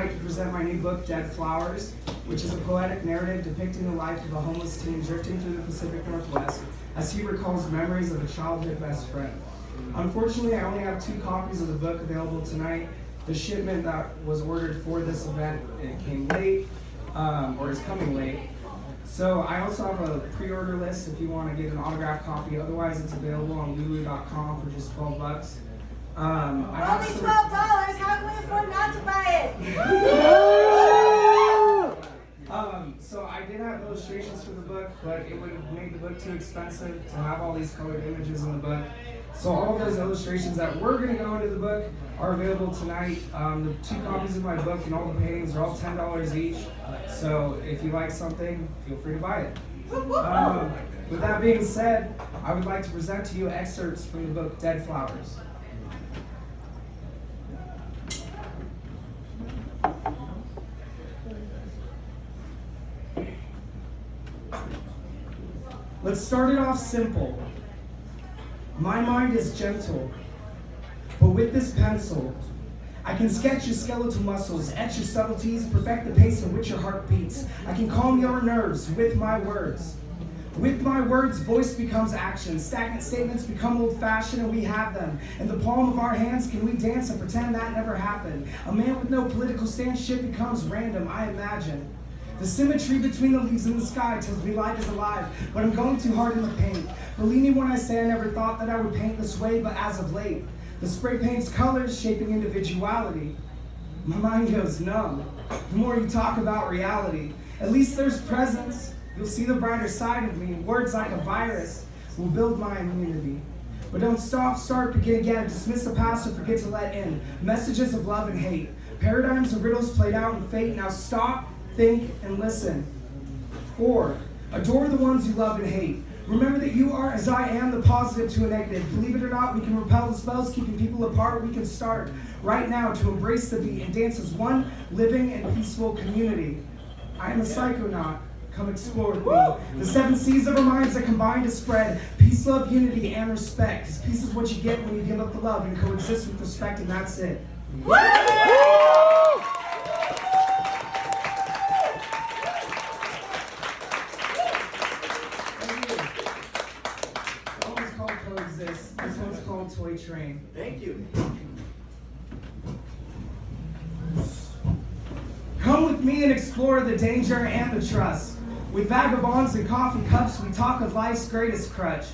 tonight to present my new book, Dead Flowers, which is a poetic narrative depicting the life of a homeless teen drifting through the Pacific Northwest as he recalls memories of a childhood best friend. Unfortunately, I only have 2 copies of the book available tonight. The shipment that was ordered for this event, it came late, or is coming late. So I also have a pre-order list if you want to get an autographed copy. Otherwise, it's available on lulu.com for just $12. Only $12. How can we afford not to buy it? So I did have illustrations for the book, but it would have made the book too expensive to have all these colored images in the book. So all of those illustrations that were going to go into the book are available tonight. The 2 copies of my book and all the paintings are all $10 each. So if you like something, feel free to buy it. With that being said, I would like to present to you excerpts from the book Dead Flowers. Let's start it off simple. My mind is gentle, but with this pencil, I can sketch your skeletal muscles, etch your subtleties, perfect the pace in which your heart beats. I can calm your nerves with my words. With my words, voice becomes action. Stagnant statements become old-fashioned, and we have them. In the palm of our hands, can we dance and pretend that never happened? A man with no political stance, shit becomes random, I imagine. The symmetry between the leaves in the sky tells me life is alive, but I'm going too hard in the paint. Believe me when I say I never thought that I would paint this way, but as of late, the spray paints colors shaping individuality. My mind goes numb. The more you talk about reality, at least there's presence. You'll see the brighter side of me. Words like a virus will build my immunity. But don't stop, start, begin again. Dismiss the past or forget to let in. Messages of love and hate. Paradigms and riddles played out in fate. Now stop, think, and listen. 4. Adore the ones you love and hate. Remember that you are as I am, the positive to a negative. Believe it or not, we can repel the spells keeping people apart. We can start right now to embrace the beat and dance as one living and peaceful community. I am a psychonaut. Come explore with me. The 7 seas of our minds that combine to spread peace, love, unity, and respect. Because peace is what you get when you give up the love and coexist with respect, and that's it. This one's called Toy Train. Thank you. Come with me and explore the danger and the trust. With vagabonds and coffee cups, we talk of life's greatest crutch.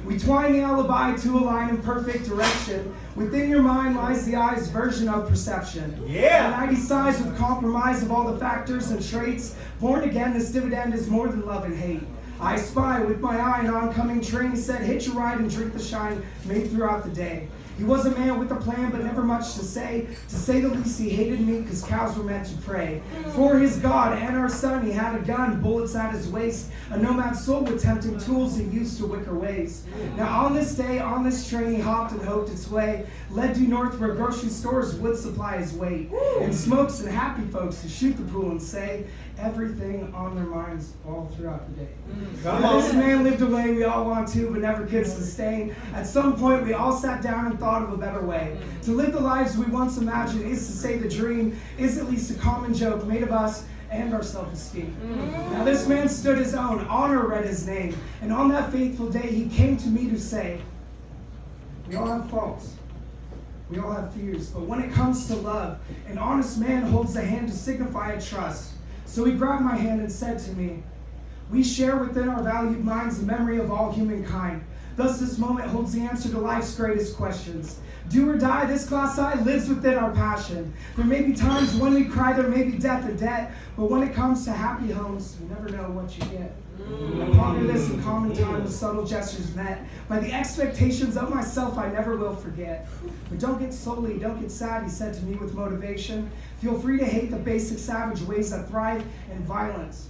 We twine the alibi to align in perfect direction. Within your mind lies the eye's version of perception. Yeah. 90 size with compromise of all the factors and traits. Born again, this dividend is more than love and hate. I spy with my eye an oncoming train. He said, hit your ride and drink the shine made throughout the day. He was a man with a plan, but never much to say. To say the least, he hated me because cows were meant to pray. For his God and our son, he had a gun, bullets at his waist. A nomad soul with tempting tools he used to wicker ways. Now on this day, on this train, he hopped and hoped its way. Led due north where grocery stores would supply his weight. And smokes and happy folks who shoot the pool and say everything on their minds all throughout the day. Now, this man lived a way we all want to, but never could sustain. At some point, we all sat down and thought of a better way. To live the lives we once imagined is to say the dream is at least a common joke made of us and our self-esteem. Now this man stood his own, honor read his name, and on that fateful day he came to me to say, we all have faults, we all have fears, but when it comes to love, an honest man holds the hand to signify a trust. So he grabbed my hand and said to me, we share within our valued minds the memory of all humankind. Thus this moment holds the answer to life's greatest questions. Do or die, this glass eye lives within our passion. There may be times when we cry, there may be death and debt, but when it comes to happy homes, you never know what you get. I ponder this in common time with subtle gestures met. By the expectations of myself I never will forget. But don't get solely, don't get sad, he said to me with motivation. Feel free to hate the basic savage ways that thrive in violence.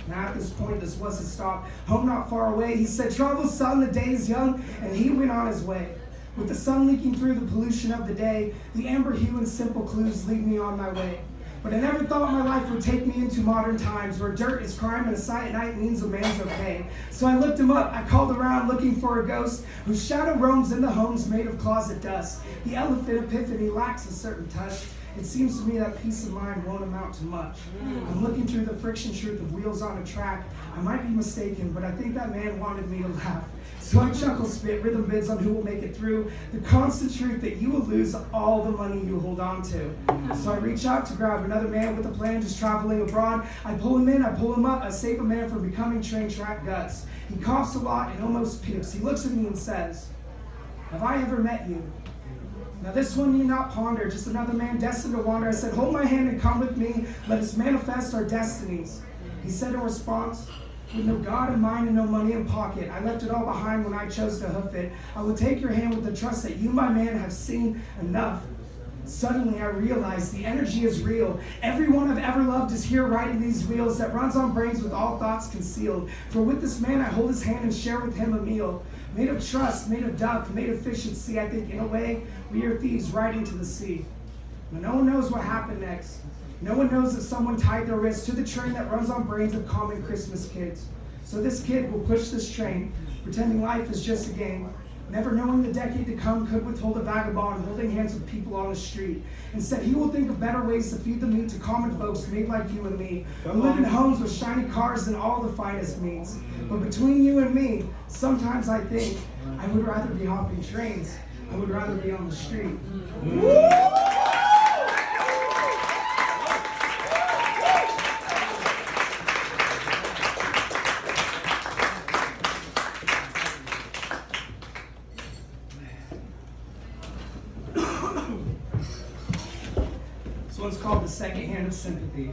Now at this point, this was a stop. Home not far away, he said, travel son, the day is young, and he went on his way. With the sun leaking through the pollution of the day, the amber hue and simple clues lead me on my way. But I never thought my life would take me into modern times where dirt is crime and a sight at night means a man's okay. So I looked him up, I called around looking for a ghost whose shadow roams in the homes made of closet dust. The elephant epiphany lacks a certain touch. It seems to me that peace of mind won't amount to much. I'm looking through the friction truth of wheels on a track. I might be mistaken, but I think that man wanted me to laugh. So I chuckle, spit rhythm bids on who will make it through. The constant truth that you will lose all the money you hold on to. So I reach out to grab another man with a plan, just traveling abroad. I pull him in, I pull him up, I save a man from becoming train track guts. He coughs a lot and almost pukes. He looks at me and says, "Have I ever met you?" Now this one need not ponder, just another man destined to wander. I said, "Hold my hand and come with me, let us manifest our destinies." He said in response, "With no God in mind and no money in pocket, I left it all behind when I chose to hoof it. I will take your hand with the trust that you, my man, have seen enough." Suddenly I realized the energy is real. Everyone I've ever loved is here riding these wheels that runs on brains with all thoughts concealed. For with this man I hold his hand and share with him a meal. Made of trust, made of duck, made of fish at sea. I think in a way we are thieves riding to the sea. But no one knows what happened next. No one knows if someone tied their wrist to the train that runs on brains of common Christmas kids. So this kid will push this train, pretending life is just a game, never knowing the decade to come could withhold a vagabond holding hands with people on the street. Instead, he will think of better ways to feed the meat to common folks made like you and me, who live in homes with shiny cars and all the finest meats. But between you and me, sometimes I think I would rather be hopping trains. I would rather be on the street. This one's called The Second Hand of Sympathy.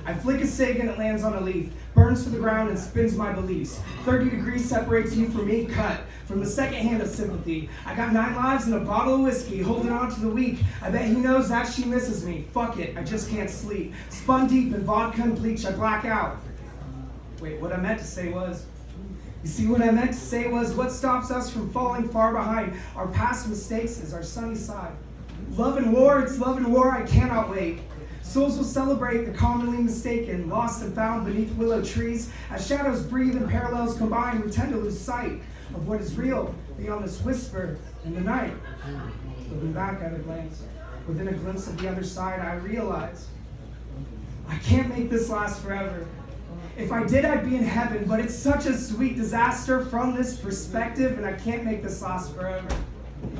I flick a cig and it lands on a leaf, burns to the ground and spins my beliefs. 30 degrees separates you from me, cut from the second hand of sympathy. I got 9 lives and a bottle of whiskey, holding on to the weak. I bet he knows that she misses me. Fuck it, I just can't sleep. Spun deep in vodka and bleach, I black out. Wait, what I meant to say was, you see, what I meant to say was, what stops us from falling far behind our past mistakes is our sunny side. Love and war, it's love and war, I cannot wait. Souls will celebrate the commonly mistaken, lost and found beneath willow trees. As shadows breathe and parallels combine, we tend to lose sight of what is real beyond this whisper in the night. Looking back at a glance, within a glimpse of the other side, I realize I can't make this last forever. If I did, I'd be in heaven, but it's such a sweet disaster from this perspective, and I can't make this last forever.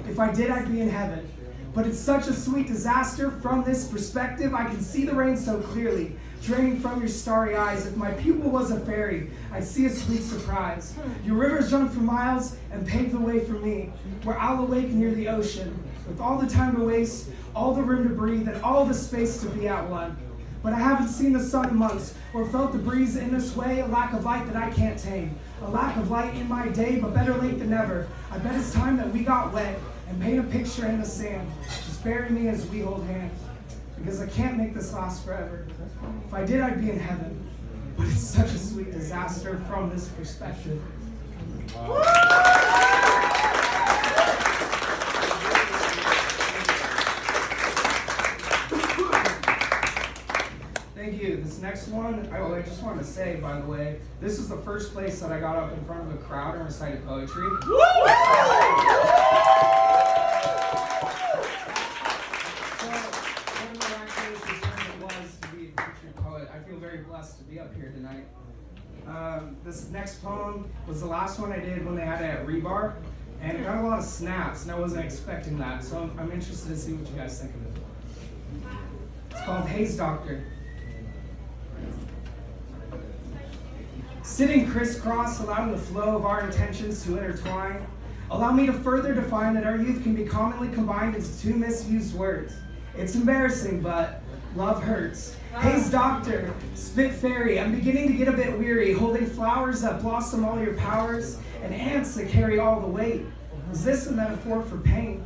If I did, I'd be in heaven, but it's such a sweet disaster from this perspective. I can see the rain so clearly, draining from your starry eyes. If my pupil was a fairy, I'd see a sweet surprise. Your rivers run for miles and pave the way for me, where I'll awake near the ocean, with all the time to waste, all the room to breathe, and all the space to be at one. But I haven't seen the sun in months, or felt the breeze in this way, a lack of light that I can't tame. A lack of light in my day, but better late than never. I bet it's time that we got wet and paint a picture in the sand. Just bury me as we hold hands, because I can't make this last forever. If I did, I'd be in heaven, but it's such a sweet disaster from this perspective. Thank you. This next one, I just want to say, by the way, this is the first place that I got up in front of a crowd and recited poetry. So, one of the miraculous return it was to be a featured poet. I feel very blessed to be up here tonight. This next poem was the last one I did when they had it at Rebar, and it got a lot of snaps, and I wasn't expecting that, so I'm interested to see what you guys think of it. It's called Haze Doctor. Sitting crisscross, allowing the flow of our intentions to intertwine. Allow me to further define that our youth can be commonly combined into 2 misused words. It's embarrassing, but love hurts. Haze Doctor, spit fairy, I'm beginning to get a bit weary, holding flowers that blossom all your powers, and ants that carry all the weight. Is this a metaphor for pain?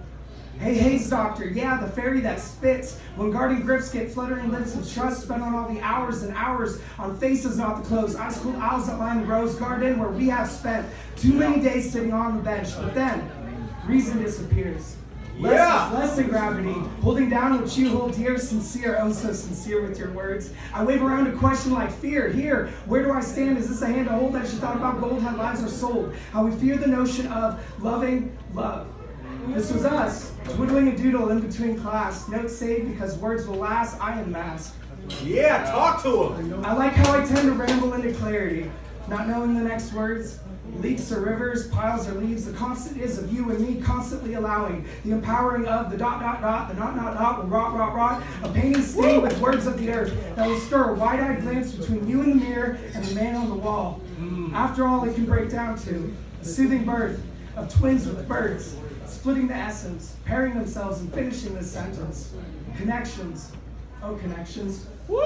Hey, Haze Doctor, yeah, the fairy that spits. When guarding grips get fluttering lips of trust, spent on all the hours and hours on faces not the clothes. Ice cold owls that line the rose garden where we have spent too many days sitting on the bench. But then, reason disappears. Less than gravity, holding down what you hold dear, sincere, oh so sincere with your words. I wave around a question like fear. Here, where do I stand? Is this a hand to hold that you thought about gold, how lives are sold? How we fear the notion of loving love. This was us. Twiddling a doodle in between class. Notes saved because words will last. I am masked. Yeah, talk to him. I like how I tend to ramble into clarity, not knowing the next words. Leaks or rivers, piles or leaves, the constant is of you and me constantly allowing the empowering of the dot dot dot, the not will rot rot rot, a painting stained with words of the earth that will stir a wide-eyed glance between you in the mirror and the man on the wall. After all, it can break down to a soothing birth of twins with birds, splitting the essence, pairing themselves and finishing the sentence. Connections, oh connections. Woo!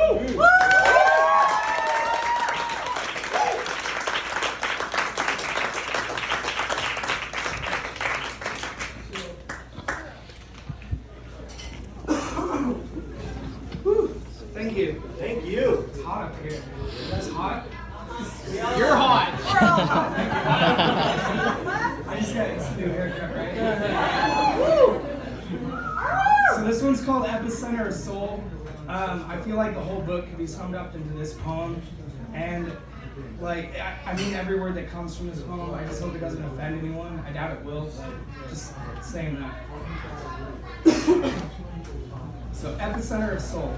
Thank you. Thank you. It's hot up here. It's hot. You're hot. We're all hot. I just got this new haircut, right? So this one's called Epicenter of Soul. I feel like the whole book could be summed up into this poem. And like, I mean every word that comes from this poem, I just hope it doesn't offend anyone. I doubt it will, but just saying that. So Epicenter of Soul.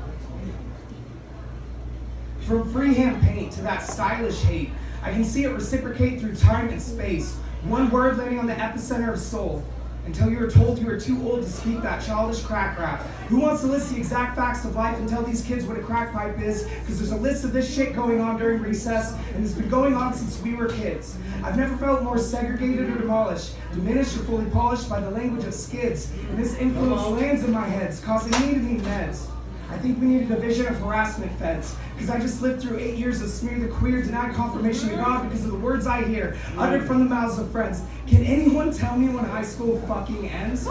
From freehand paint to that stylish hate, I can see it reciprocate through time and space. One word landing on the epicenter of soul. Until you are told you are too old to speak that childish crack rap. Who wants to list the exact facts of life and tell these kids what a crack pipe is? Because there's a list of this shit going on during recess, and it's been going on since we were kids. I've never felt more segregated or demolished, diminished or fully polished by the language of skids. And this influence lands in my head, causing me to need meds. I think we need a division of harassment feds, because I just lived through 8 years of smear the queer, denied confirmation to God because of the words I hear, uttered from the mouths of friends. Can anyone tell me when high school fucking ends? It's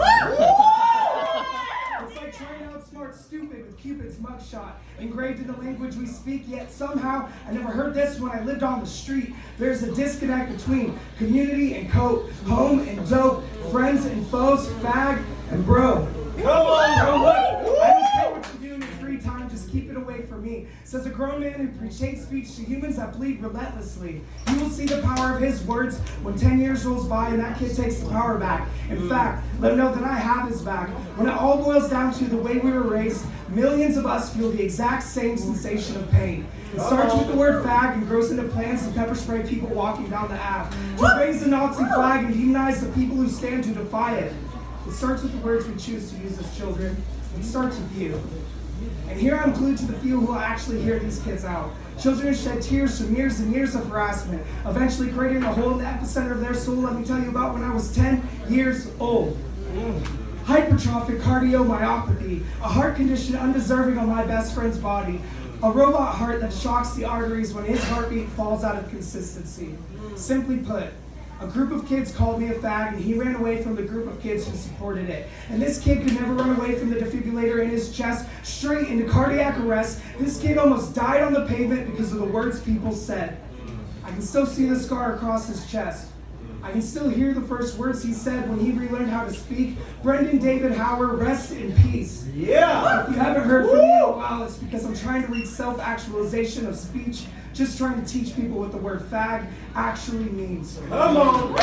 like trying to outsmart stupid with Cupid's mugshot, engraved in the language we speak, yet somehow I never heard this when I lived on the street. There's a disconnect between community and coat, home and dope, friends and foes, fag and bro. Come on! Bro, look, I don't care what you do in your free time, just keep it away from me. Says a grown man who preached hate speech to humans that bleed relentlessly. You will see the power of his words when 10 years rolls by and that kid takes the power back. In fact, let him know that I have his back. When it all boils down to the way we were raised, millions of us feel the exact same sensation of pain. It starts with the word fag and grows into plans to pepper spray people walking down the Ave, to raise the Nazi flag and demonize the people who stand to defy it. It starts with the words we choose to use as children. It starts with you. And here I'm glued to the few who will actually hear these kids out. Children who shed tears from years and years of harassment, eventually creating a hole in the epicenter of their soul. Let me tell you about when I was 10 years old. Hypertrophic cardiomyopathy, a heart condition undeserving of my best friend's body. A robot heart that shocks the arteries when his heartbeat falls out of consistency. Simply put, a group of kids called me a fag, and he ran away from the group of kids who supported it. And this kid could never run away from the defibrillator in his chest, straight into cardiac arrest. This kid almost died on the pavement because of the words people said. I can still see the scar across his chest. I can still hear the first words he said when he relearned how to speak. Brendan David Howard, rest in peace. Yeah! If you haven't heard from me in a while, it's because I'm trying to reach self-actualization of speech, just trying to teach people what the word fag actually means. Come on!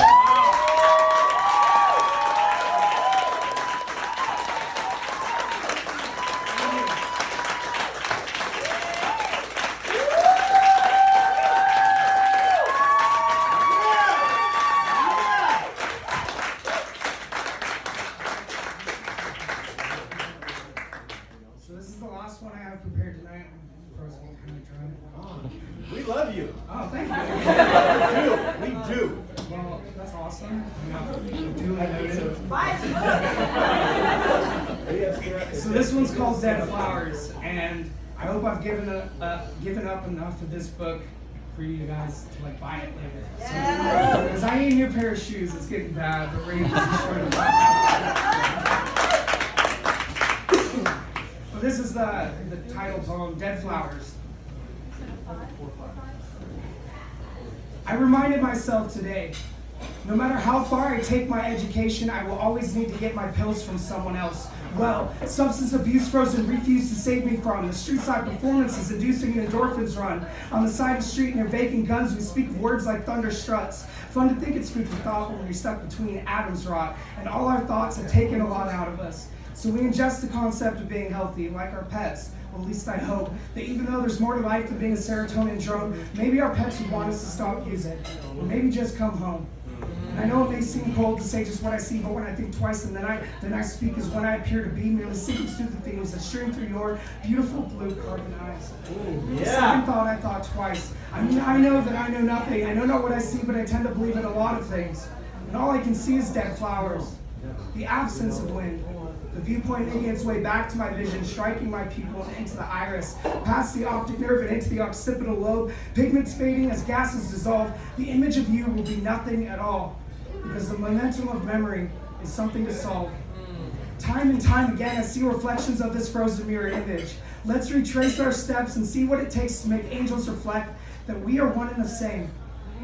So this is the last one I have prepared tonight. Of course, I'm kind of drunk. We love you. Oh, thank you. We do. Well, that's awesome. Duly noted. So this one's called Dead Flowers, and I hope I've given up enough of this book for you guys to like buy it later. Because I need a new pair of shoes. It's getting bad. The rain is showing up. But this is the title poem, Dead Flowers. I reminded myself today, no matter how far I take my education, I will always need to get my pills from someone else. Well, substance abuse frozen refused to save me from. The street side performances inducing an endorphins run. On the side of the street near vacant guns, we speak of words like thunder struts. Fun to think it's food for thought when we're stuck between atoms rot, and all our thoughts have taken a lot out of us. So we ingest the concept of being healthy, like our pets. Well, at least I hope that even though there's more to life than being a serotonin drone, maybe our pets would want us to stop using, or maybe just come home. And I know it may seem cold to say just what I see, but when I think twice and then I speak is when I appear to be, merely seeking through the themes that stream through your beautiful blue carbon eyes. Yeah. Second thought, I thought twice. I mean, I know that I know nothing. I know not what I see, but I tend to believe in a lot of things. And all I can see is dead flowers, the absence of wind. The viewpoint making its way back to my vision, striking my pupil and into the iris, past the optic nerve and into the occipital lobe, pigments fading as gases dissolve, the image of you will be nothing at all, because the momentum of memory is something to solve. Time and time again, I see reflections of this frozen mirror image. Let's retrace our steps and see what it takes to make angels reflect that we are one and the same.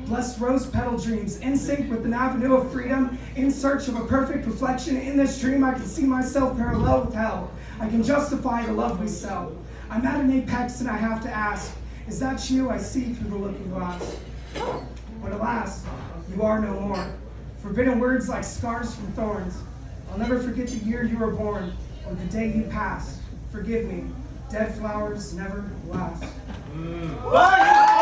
Blessed rose petal dreams, in sync with an avenue of freedom, in search of a perfect reflection. In this dream, I can see myself parallel with hell. I can justify the love we sell. I'm at an apex and I have to ask, is that you I see through the looking glass? But alas, you are no more. Forbidden words like scars from thorns. I'll never forget the year you were born, or the day you passed. Forgive me, dead flowers never last. Bye.